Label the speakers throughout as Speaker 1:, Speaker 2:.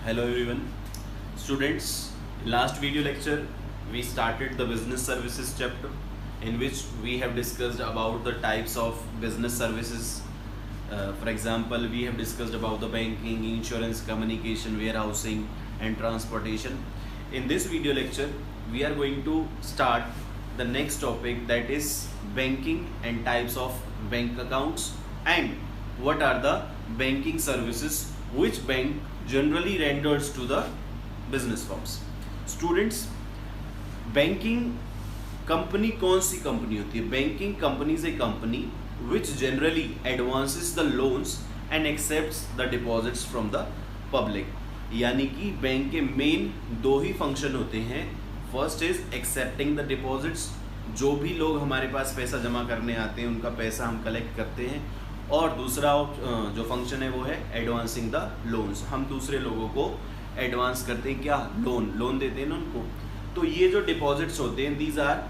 Speaker 1: Hello everyone. Students, in last video lecture we started the business services chapter in which we have discussed about the types of business services. For example, we have discussed about the banking, insurance, communication, warehousing and transportation. In this video lecture we are going to start the next topic, that is banking and types of bank accounts and what are the banking services which bank generally renders to the business firms. Students, banking company कौन सी company होती है? Banking company is a company which generally advances the loans and accepts the deposits from the public. यानी कि bank के main दो ही function होते हैं. First is accepting the deposits, जो भी लोग हमारे पास पैसा जमा करने आते हैं उनका पैसा हम कलेक्ट करते हैं, और दूसरा जो फंक्शन है वो है एडवांसिंग द लोन्स. हम दूसरे लोगों को एडवांस करते हैं, क्या? लोन देते हैं ना उनको. तो ये जो डिपॉजिट्स होते हैं these are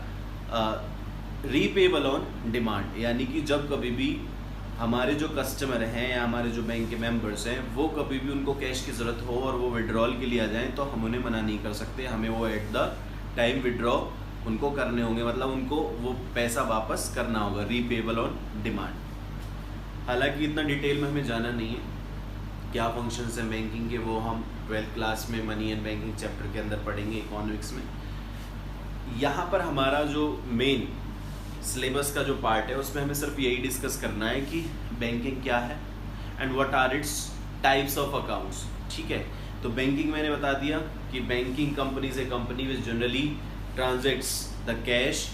Speaker 1: repayable on demand. यानी कि जब कभी भी हमारे जो कस्टमर हैं या हमारे जो बैंक के मेंबर्स हैं वो कभी भी उनको कैश की ज़रूरत हो और वो विड्रॉल के लिए आ जाएं तो हम उन्हें मना नहीं कर सकते. हमें वो एट द टाइम विड्रॉ उनको करने होंगे, मतलब उनको वो पैसा वापस करना होगा. Repayable on demand. हालांकि इतना डिटेल में हमें जाना नहीं है. क्या फंक्शंस हैं बैंकिंग के वो हम 12th क्लास में मनी एंड बैंकिंग चैप्टर के अंदर पढ़ेंगे, इकोनॉमिक्स में. यहाँ पर हमारा जो मेन सिलेबस का जो पार्ट है उसमें हमें सिर्फ यही डिस्कस करना है कि बैंकिंग क्या है and what are its types of accounts. ठीक है, तो बैंकिंग मैंने बता दिया कि banking company is a company which generally transacts the cash,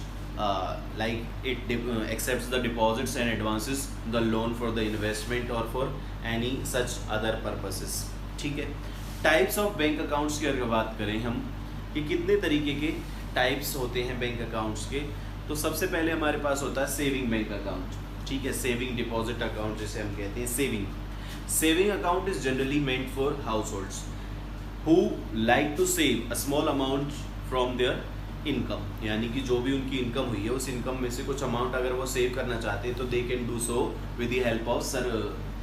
Speaker 1: like it accepts the deposits and advances the loan for the investment or for any such other purposes. ठीक है. Types of bank accounts की अगर बात करें हम कि कितने तरीके के टाइप्स होते हैं बैंक अकाउंट्स के, तो सबसे पहले हमारे पास होता है सेविंग बैंक अकाउंट. ठीक है, सेविंग डिपॉजिट अकाउंट जिसे हम कहते हैं. Saving account is generally meant for households who like to save a small amount from their income. यानी कि जो भी उनकी इनकम हुई है उस इनकम में से कुछ अमाउंट अगर वो सेव करना चाहते हैं तो they can do so with the help of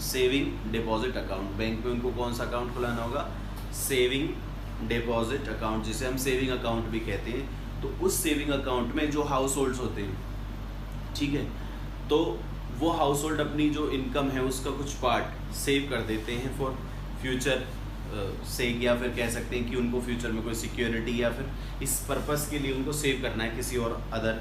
Speaker 1: saving deposit account. Bank में उनको कौन सा अकाउंट खुलाना होगा? सेविंग डिपॉजिट अकाउंट, जिसे हम सेविंग अकाउंट भी कहते हैं. तो उस सेविंग अकाउंट में जो हाउस होल्ड्स होते हैं, ठीक है, तो वो हाउस होल्ड अपनी जो इनकम है उसका कुछ पार्ट सेव कर देते हैं फॉर फ्यूचर से, या फिर कह सकते हैं कि उनको फ्यूचर में कोई सिक्योरिटी या फिर इस पर्पस के लिए उनको सेव करना है किसी और अदर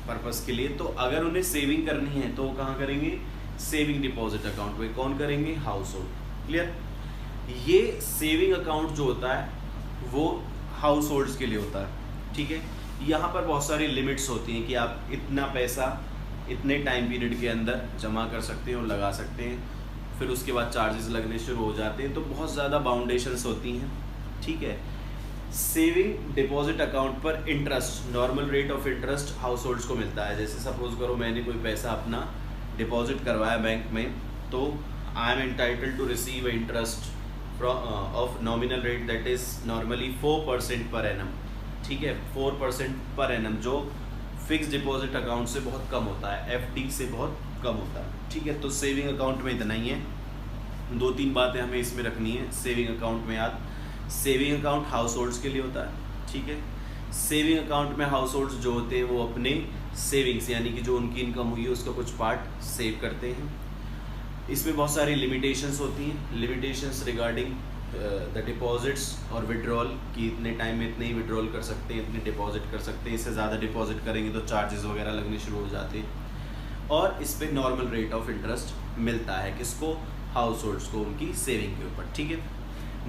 Speaker 1: पर्पस के लिए. तो अगर उन्हें सेविंग करनी है तो वो कहाँ करेंगे? सेविंग डिपॉजिट अकाउंट में. कौन करेंगे? House hold. क्लियर. ये सेविंग अकाउंट जो होता है वो हाउस होल्ड्स के लिए होता है. ठीक है, यहाँ पर बहुत सारी लिमिट्स होती हैं कि आप इतना पैसा इतने टाइम पीरियड के अंदर जमा कर सकते हैं और लगा सकते हैं, फिर उसके बाद चार्जेस लगने शुरू हो जाते हैं. तो बहुत ज़्यादा बाउंडेशंस होती हैं. ठीक है. सेविंग डिपॉजिट अकाउंट पर interest, normal rate of interest house holds को मिलता है. जैसे सपोज करो मैंने कोई पैसा अपना डिपॉजिट करवाया बैंक में, तो I am entitled to receive interest of nominal rate that is normally 4% पर एनम. ठीक है, 4% पर एनम, जो फिक्स डिपॉजिट अकाउंट से बहुत कम होता है, एफडी से बहुत कम होता है. ठीक है, तो सेविंग अकाउंट में इतना ही है. 2-3 बातें हमें इसमें रखनी है सेविंग अकाउंट में याद. सेविंग अकाउंट हाउस होल्ड्स के लिए होता है. ठीक है, सेविंग अकाउंट में हाउस होल्ड्स जो होते हैं वो अपने सेविंग्स यानी कि जो उनकी इनकम हुई है उसका कुछ पार्ट सेव करते हैं. इसमें बहुत सारी लिमिटेशंस होती हैं. लिमिटेशंस रिगार्डिंग द डिपॉजिट्स और विड्रॉल, कि इतने टाइम में इतने ही विड्रॉल कर सकते हैं, इतने डिपॉजिट कर सकते हैं, इससे ज़्यादा डिपॉजिट करेंगे तो चार्जेस वगैरह लगने शुरू हो जाते हैं. और इस पर नॉर्मल रेट ऑफ इंटरेस्ट मिलता है किसको? हाउस होल्ड्स को, उनकी सेविंग के ऊपर. ठीक है.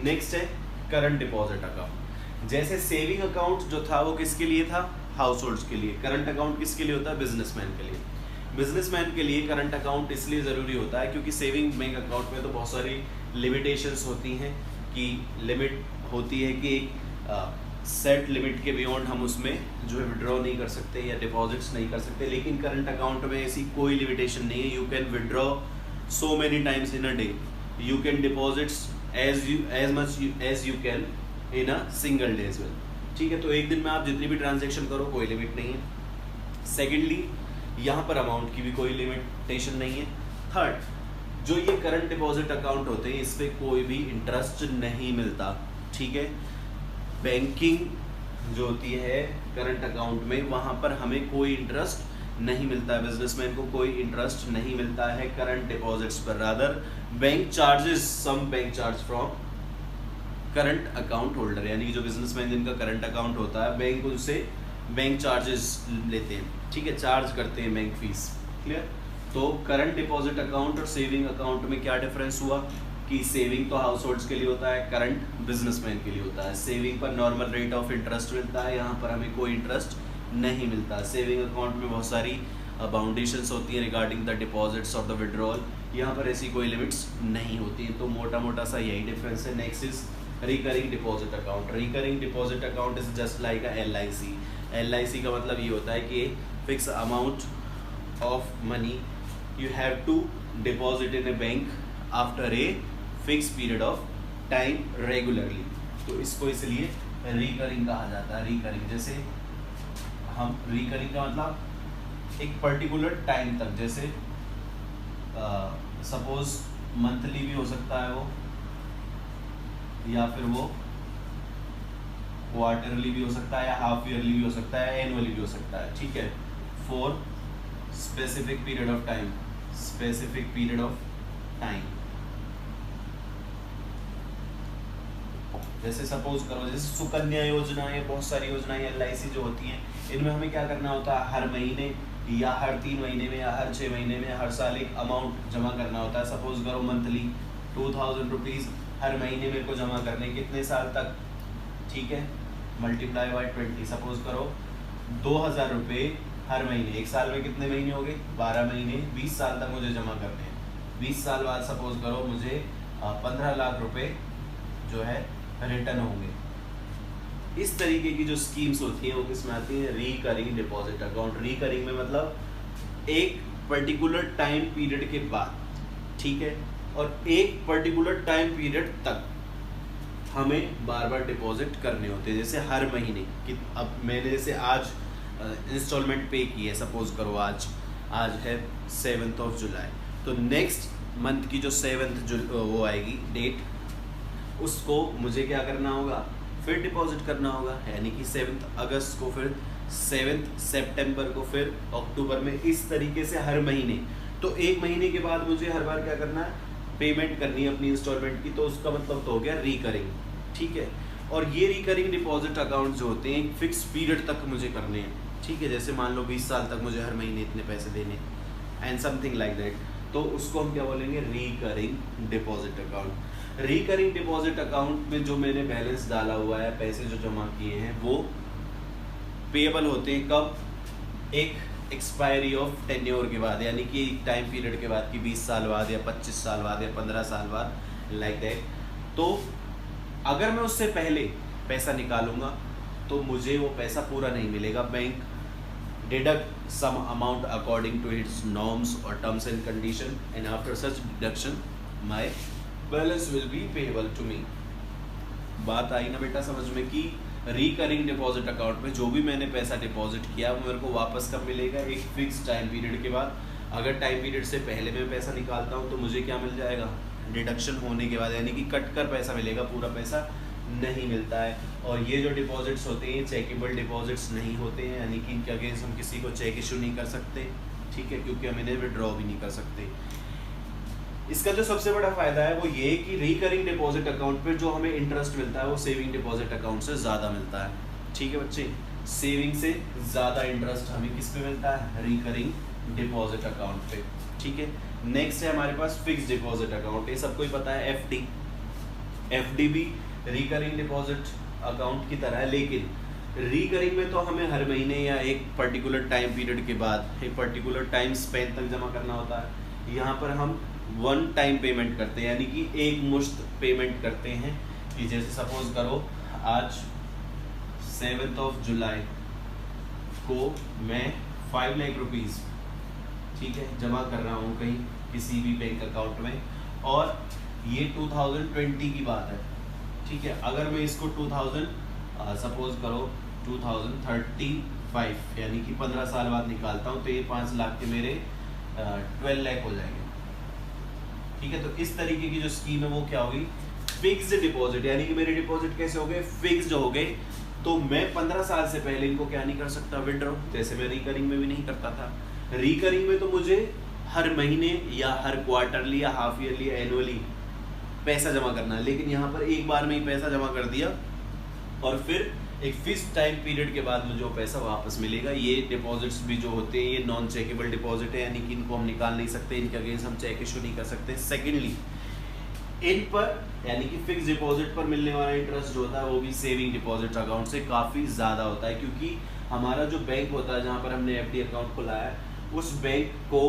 Speaker 1: नेक्स्ट है करंट डिपॉजिट अकाउंट. जैसे सेविंग अकाउंट जो था वो किसके लिए था? हाउस होल्ड्स के लिए. करंट अकाउंट किसके लिए होता है? बिजनेसमैन के लिए. बिजनेसमैन के लिए करंट अकाउंट इसलिए ज़रूरी होता है क्योंकि सेविंग बैंक अकाउंट में तो बहुत सारी लिमिटेशंस होती हैं, कि लिमिट होती है कि एक सेट लिमिट के बियॉन्ड हम उसमें जो है विड्रॉ नहीं कर सकते या डिपॉजिट्स नहीं कर सकते. लेकिन करंट अकाउंट में ऐसी कोई लिमिटेशन नहीं है. You can withdraw so many times in a day. You can deposits as much as you can in a single day as well. ठीक है, तो एक दिन में आप जितनी भी ट्रांजेक्शन करो कोई लिमिट नहीं है. सेकेंडली, यहाँ पर अमाउंट की भी कोई लिमिटेशन नहीं है. थर्ड, जो ये करंट डिपॉजिट अकाउंट होते हैं इस पे कोई भी इंटरेस्ट नहीं मिलता, ठीक है। बैंकिंग जो होती है करंट अकाउंट में, वहाँ पर हमें कोई इंटरेस्ट नहीं मिलता है, बिजनेसमैन को कोई इंटरेस्ट नहीं मिलता है करंट डिपॉजिट्स पर। Rather bank charges some bank charge from current account holder, यानी कि जो बिजनेसमैन जिनका करंट अकाउंट होता है बैंक उनसे बैंक चार्जेस लेते हैं, ठीक है, चार्ज करते हैं बैंक फीस। क्लियर। तो करंट डिपॉजिट अकाउंट और सेविंग अकाउंट में क्या डिफरेंस हुआ कि सेविंग तो हाउस होल्ड्स के लिए होता है, करंट बिजनेसमैन के लिए होता है। सेविंग पर नॉर्मल रेट ऑफ इंटरेस्ट मिलता है, यहाँ पर हमें कोई इंटरेस्ट नहीं मिलता। सेविंग अकाउंट में बहुत सारी बाउंडेशंस होती हैं रिगार्डिंग द डिपॉजिट्स और द विड्रॉल, यहाँ पर ऐसी कोई लिमिट्स नहीं होती हैं। तो मोटा मोटा सा यही डिफरेंस है। Next is recurring deposit account. Recurring deposit account is just like a LIC। LIC का मतलब ये होता है कि fix amount of money you have to deposit in a bank after a fixed period of time regularly। तो इसको इसलिए recurring कहा जाता है। रिकरिंग जैसे हम रिकरिंग का मतलब एक पर्टिकुलर टाइम तक, जैसे सपोज मंथली भी हो सकता है वो, या फिर वो क्वार्टरली भी हो सकता है, या हाफ ईयरली भी हो सकता है, एनुअली भी हो सकता है, ठीक है। For specific period of time, specific period of time. जैसे सपोज करो जैसे सुकन्या योजना है, बहुत सारी योजनाएं LIC जो होती हैं, इनमें हमें क्या करना होता है, हर महीने या हर 3 महीने में या हर 6 महीने में हर साल एक अमाउंट जमा करना होता है। सपोज करो मंथली 2000 रुपीज़ हर महीने मेरे को जमा करने, कितने साल तक, ठीक है, मल्टीप्लाई बाय 20। सपोज करो 2000 रुपये हर महीने, एक साल में कितने महीने हो गए, 12 महीने, 20 साल तक मुझे जमा करने हैं। 20 साल बाद सपोज करो मुझे 15 लाख रुपए जो है रिटर्न होंगे। इस तरीके की जो स्कीम्स होती हैं वो किस में आती हैं, रिकरिंग डिपॉजिट अकाउंट। रिकरिंग में मतलब एक पर्टिकुलर टाइम पीरियड के बाद, ठीक है, और एक पर्टिकुलर टाइम पीरियड तक हमें बार बार डिपॉजिट करने होते हैं। जैसे हर महीने कि अब मैंने जैसे आज इंस्टॉलमेंट पे की है, सपोज करो आज है 7th of July, तो नेक्स्ट मंथ की जो 7th वो आएगी डेट, उसको मुझे क्या करना होगा, फिर डिपॉजिट करना होगा। यानी कि 7th अगस्त को, फिर 7th सितंबर को, फिर अक्टूबर में, इस तरीके से हर महीने। तो एक महीने के बाद मुझे हर बार क्या करना है, पेमेंट करनी है अपनी इंस्टॉलमेंट की, तो उसका मतलब तो हो गया रिकरिंग, ठीक है। और ये रिकरिंग डिपॉजिट अकाउंट जो होते हैं फिक्स पीरियड तक मुझे करने हैं, ठीक है। जैसे मान लो 20 साल तक मुझे हर महीने इतने पैसे देने, एंड समथिंग लाइक दैट, तो उसको हम क्या बोलेंगे, recurring deposit account. Recurring deposit account में जो मैंने बैलेंस डाला हुआ है, पैसे जो जमा किए हैं, वो पेएबल होते हैं कब, एक एक्सपायरी ऑफ टेन्योर के बाद, यानी कि टाइम पीरियड के बाद, कि 20 साल बाद या 25 साल बाद या 15 साल बाद, लाइक दैट। तो अगर मैं उससे पहले पैसा निकालूंगा तो मुझे वो पैसा पूरा नहीं मिलेगा। Bank deduct some amount according to its norms और terms and condition, and after such deduction my balance will be payable to me. बात आई ना बेटा समझ में कि रिकरिंग डिपॉजिट अकाउंट में जो भी मैंने पैसा डिपॉजिट किया वो मेरे को वापस कब मिलेगा, एक फिक्स टाइम पीरियड के बाद। अगर टाइम पीरियड से पहले मैं पैसा निकालता हूँ तो मुझे क्या मिल जाएगा, डिडक्शन होने के बाद, यानी कि कट कर पैसा मिलेगा, पूरा पैसा नहीं मिलता है। और ये जो डिपॉजिट्स होते हैं चेकेबल डिपॉजिट्स नहीं होते हैं, यानी कि इनके अगेंस्ट हम किसी को चेक इशू नहीं कर सकते, ठीक है, क्योंकि हम इन्हें विड्रॉ भी नहीं कर सकते। इसका जो सबसे बड़ा फायदा है वो ये कि रिकरिंग डिपॉजिट अकाउंट पे जो हमें इंटरेस्ट मिलता है वो सेविंग डिपॉजिट अकाउंट से ज़्यादा मिलता है, ठीक है बच्चे। सेविंग से ज़्यादा इंटरेस्ट हमें किस पे मिलता है, रिकरिंग डिपॉजिट अकाउंट पे, ठीक है। नेक्स्ट है हमारे पास फिक्स डिपॉजिट अकाउंट, ये सबको ही पता है। एफडी भी रिकरिंग डिपॉजिट अकाउंट की तरह है, लेकिन रिकरिंग में तो हमें हर महीने या एक पर्टिकुलर टाइम पीरियड के बाद, एक पर्टिकुलर टाइम स्पेन तक जमा करना होता है। यहाँ पर हम वन टाइम पेमेंट करते हैं, यानी कि एक मुश्त पेमेंट करते हैं। कि जैसे सपोज करो आज 7th of July को मैं 5 लाख रुपीज़, ठीक है, जमा कर रहा हूँ कहीं किसी भी बैंक अकाउंट में, और ये 2020 की बात है, ठीक है। अगर मैं इसको 2000 सपोज करो 2035 यानी कि 15 साल बाद निकालता हूँ तो ये 5 लाख के मेरे 12 लाख हो जाएंगे, ठीक है, तो इस तरीके की जो स्कीम है वो क्या होगी, फिक्स्ड डिपॉजिट, यानी कि मेरे डिपॉजिट कैसे हो गए, फिक्स्ड हो गए। तो मैं 15 साल से पहले इनको क्या नहीं कर सकता, विड्रॉ, जैसे मैं रिकरिंग में भी नहीं करता था। रिकरिंग में तो मुझे हर महीने या हर क्वार्टरली या हाफ ईयरली या एनुअली पैसा जमा करना है, लेकिन यहाँ पर एक बार में ही पैसा जमा कर दिया और फिर एक फिक्स टाइम पीरियड के बाद मुझे वो पैसा वापस मिलेगा। ये डिपॉजिट्स भी जो होते हैं ये नॉन चेकेबल डिपॉजिट है, यानी कि इनको हम निकाल नहीं सकते, इनके अगेंस्ट हम चेक इशू नहीं कर सकते। सेकेंडली, इन पर यानी कि फिक्स डिपॉजिट पर मिलने वाला इंटरेस्ट जो होता है वो भी सेविंग डिपॉजिट अकाउंट से काफ़ी ज़्यादा होता है, क्योंकि हमारा जो बैंक होता है जहाँ पर हमने एफडी अकाउंट खुलाया है, उस बैंक को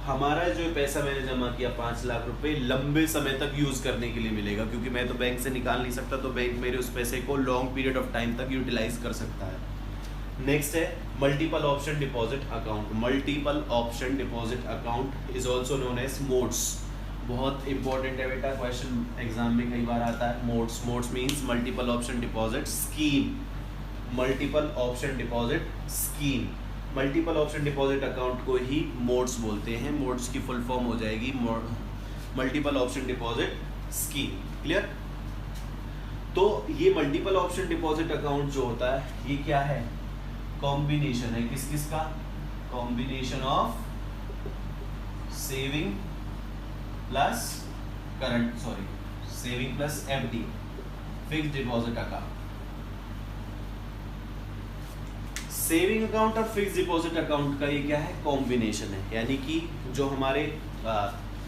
Speaker 1: हमारा जो पैसा मैंने जमा किया 5 लाख रुपए लंबे समय तक यूज़ करने के लिए मिलेगा, क्योंकि मैं तो बैंक से निकाल नहीं सकता, तो बैंक मेरे उस पैसे को लॉन्ग पीरियड ऑफ टाइम तक यूटिलाइज कर सकता है। नेक्स्ट है multiple option deposit account. Multiple option deposit account is also known as MODS. बहुत इंपॉर्टेंट है बेटा, क्वेश्चन एग्जाम में कई बार आता है। MODS, MODS means multiple option deposit scheme. Multiple option deposit scheme, multiple option deposit account को ही मोड्स बोलते हैं। मोड्स की फुल फॉर्म हो जाएगी multiple option deposit scheme. Clear? तो ये मल्टीपल ऑप्शन डिपॉजिट अकाउंट जो होता है ये क्या है, कॉम्बिनेशन है किस किस का, combination of saving plus current, sorry saving plus FD, fixed deposit account. Saving account और फिक्स्ड डिपॉजिट अकाउंट का ये क्या है, कॉम्बिनेशन है, यानी कि जो हमारे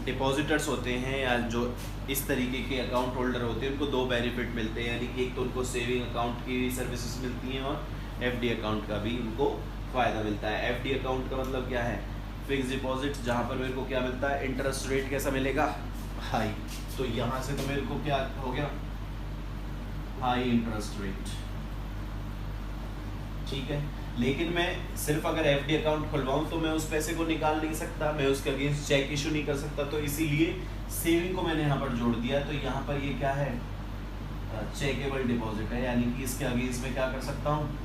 Speaker 1: डिपॉजिटर्स होते हैं या जो इस तरीके के अकाउंट होल्डर होते हैं उनको दो बेनिफिट मिलते हैं, यानी कि एक तो उनको सेविंग अकाउंट की सर्विसेज मिलती हैं और एफडी अकाउंट का भी उनको फ़ायदा मिलता है। एफडी अकाउंट का मतलब क्या है, फिक्स डिपॉजिट, जहाँ पर मेरे को क्या मिलता है, इंटरेस्ट रेट कैसा मिलेगा, हाई। तो यहाँ से तो मेरे को क्या हो गया, हाई इंटरेस्ट रेट, ठीक है। लेकिन मैं सिर्फ अगर एफडी अकाउंट खुलवाऊं तो मैं उस पैसे को निकाल नहीं सकता, मैं उसके अगेंस्ट चेक इशू नहीं कर सकता, तो इसीलिए सेविंग को मैंने यहाँ पर जोड़ दिया। तो यहाँ पर ये क्या है, चेकेबल डिपॉजिट है, यानी कि इसके अगेंस्ट में क्या कर सकता हूँ,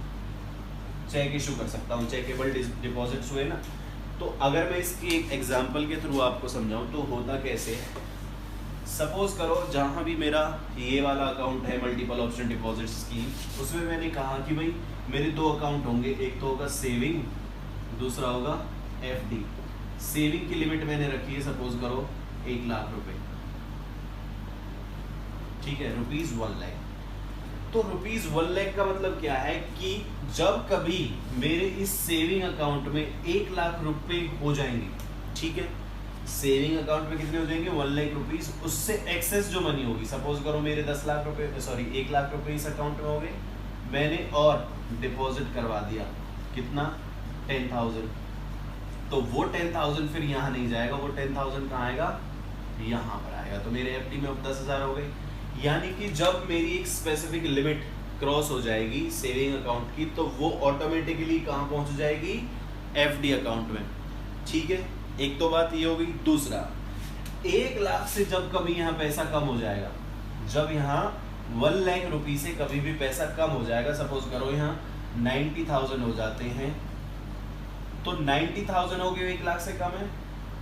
Speaker 1: चेक इशू कर सकता हूँ। चेकेबल डिपॉजिट्स हुए ना। तो अगर मैं इसकी एक एग्जाम्पल के थ्रू आपको समझाऊँ तो होता कैसे है, सपोज करो जहाँ भी मेरा ये वाला अकाउंट है मल्टीपल ऑप्शन डिपॉजिट स्कीम, उसमें मैंने कहा कि भाई मेरे दो अकाउंट होंगे, एक तो होगा सेविंग, दूसरा होगा एफडी। सेविंग की लिमिट मैंने रखी है सपोज करो 1 लाख रुपए, ठीक है, ₹1 लाख। तो ₹1 लाख का मतलब क्या है कि जब कभी मेरे इस सेविंग अकाउंट में 1 लाख रुपए हो जाएंगे, ठीक है, सेविंग अकाउंट में कितने हो जाएंगे, 1 लाख रुपीस, उससे एक्सेस जो मनी होगी, सपोज करो मेरे 10 लाख रुपए, सॉरी 1 लाख रुपए इस अकाउंट में हो गए, मैंने और डिपॉजिट करवा दिया कितना, 10,000। तो वो 10,000 फिर यहाँ नहीं जाएगा, वो 10,000 कहाँ आएगा, यहाँ पर आएगा। तो मेरे एफडी में अब 10,000 हो गई, यानी कि जब मेरी एक स्पेसिफिक लिमिट क्रॉस हो जाएगी सेविंग अकाउंट की, तो वो ऑटोमेटिकली कहाँ पहुँच जाएगी, एफडी अकाउंट में, ठीक है। एक तो बात ये होगी। दूसरा, 1 लाख से जब कभी यहाँ पैसा कम हो जाएगा, जब यहाँ 1 लाख रुपये से कभी भी पैसा कम हो जाएगा, सपोज करो यहाँ 90,000 हो जाते हैं, तो 90,000 हो गए 1 लाख से कम है,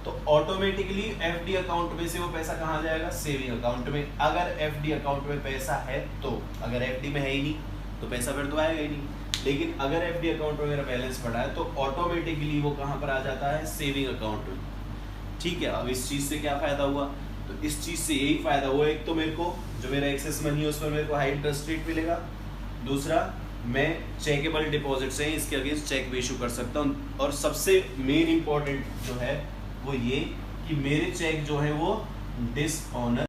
Speaker 1: तो ऑटोमेटिकली एफडी अकाउंट में से वो पैसा कहाँ जाएगा, सेविंग अकाउंट में। अगर एफडी अकाउंट में पैसा है तो, अगर एफडी में है ही नहीं तो पैसा फिर तो आएगा ही नहीं। लेकिन अगर एफडी अकाउंट में मेरा बैलेंस बढ़ा है तो ऑटोमेटिकली वो कहाँ पर आ जाता है, सेविंग अकाउंट में, ठीक है। अब इस चीज़ से क्या फ़ायदा हुआ, तो इस चीज़ से यही फ़ायदा हुआ, एक तो मेरे को जो मेरा एक्सेस मनी है उस पर मेरे को हाई इंटरेस्ट रेट मिलेगा, दूसरा मैं चेकेबल डिपॉजिट से इसके अगेंस्ट चेक भी इशू कर सकता हूँ, और सबसे मेन इंपॉर्टेंट जो है वो ये कि मेरे चेक जो है वो डिसऑनर